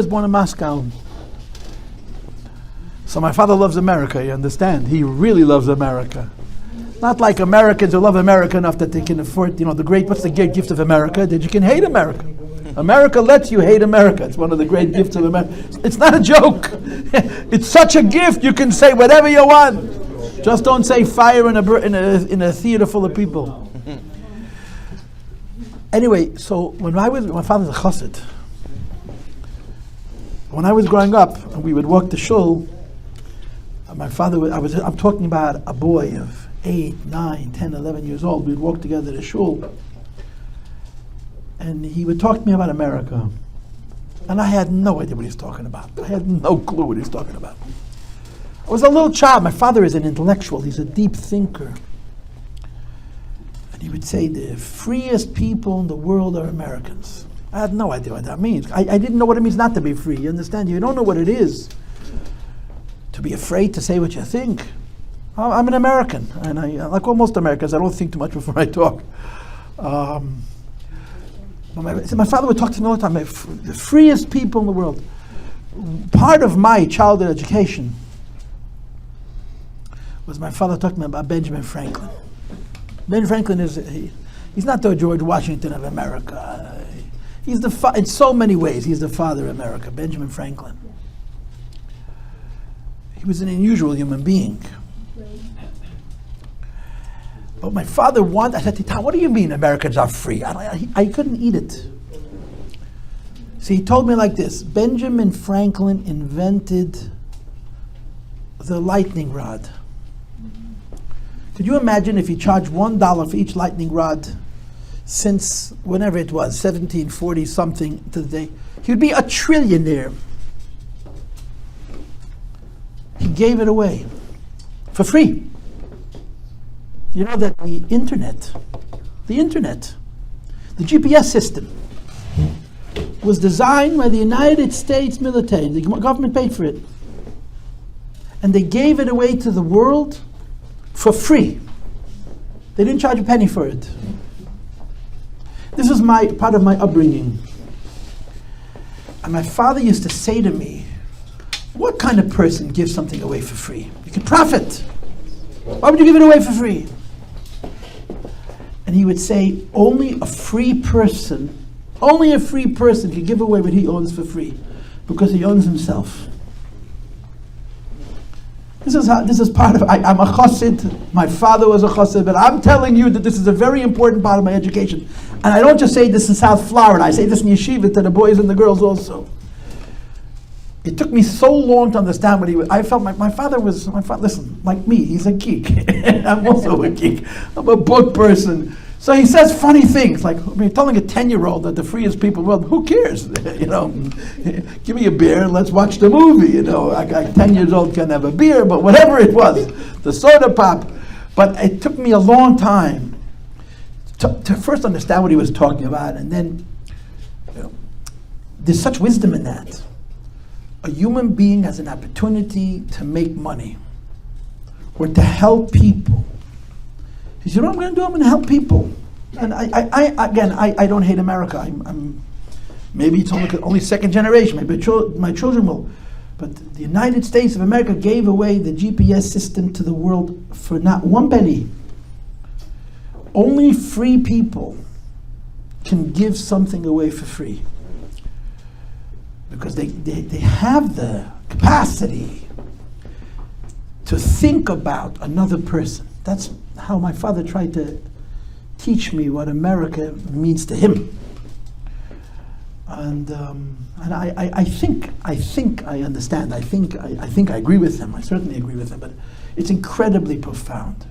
was born in Moscow. So my father loves America, you understand? He really loves America. Not like Americans who love America enough that they can afford, what's the great gift of America? That you can hate America. America lets you hate America. It's one of the great gifts of America. It's not a joke. It's such a gift, you can say whatever you want. Just don't say fire in a theater full of people. Anyway, so my father's a chassid. When I was growing up, and we would walk to shul, my father, I'm talking about a boy of 8, 9, 10, 11 years old. We'd walk together to shul, and he would talk to me about America. And I had no idea what he's talking about. I had no clue what he's talking about. I was a little child. My father is an intellectual. He's a deep thinker. And he would say, the freest people in the world are Americans. I had no idea what that means. I didn't know what it means not to be free. You understand? You don't know what it is to be afraid to say what you think. I'm an American, and like almost Americans, I don't think too much before I talk. My father would talk to me all the time, the freest people in the world. Part of my childhood education was my father talking to me about Benjamin Franklin. Ben Franklin he's not the George Washington of America. He's in so many ways, he's the father of America, Benjamin Franklin. He was an unusual human being. But my father I said to Tom, what do you mean Americans are free? I couldn't eat it. See, he told me like this, Benjamin Franklin invented the lightning rod. Could you imagine if he charged $1 for each lightning rod since whenever it was, 1740 something to the day? He would be a trillionaire. He gave it away for free. You know that the internet, the GPS system, was designed by the United States military. The government paid for it. And they gave it away to the world for free. They didn't charge a penny for it. This is part of my upbringing. And my father used to say to me, what kind of person gives something away for free? You can profit. Why would you give it away for free? And he would say, only a free person can give away what he owns for free, because he owns himself. This is part of, I'm a chassid, my father was a chassid, but I'm telling you that this is a very important part of my education. And I don't just say this in South Florida, I say this in yeshiva to the boys and the girls also. It took me so long to understand what I felt my father, listen, like me, he's a geek. I'm also a geek. I'm a book person. So he says funny things, like telling a 10-year-old that the freest people in the world, who cares? Give me a beer and let's watch the movie. A 10-year-old can have a beer, but whatever it was, the soda pop. But it took me a long time to first understand what he was talking about, and then there's such wisdom in that. A human being has an opportunity to make money or to help people. He said, you know what I'm going to do? I'm going to help people. And I don't hate America. I'm maybe it's only second generation. Maybe my children will. But the United States of America gave away the GPS system to the world for not one penny. Only free people can give something away for free, because they have the capacity to think about another person. That's how my father tried to teach me what America means to him. And I think I understand. I think I agree with him. I certainly agree with him. But it's incredibly profound.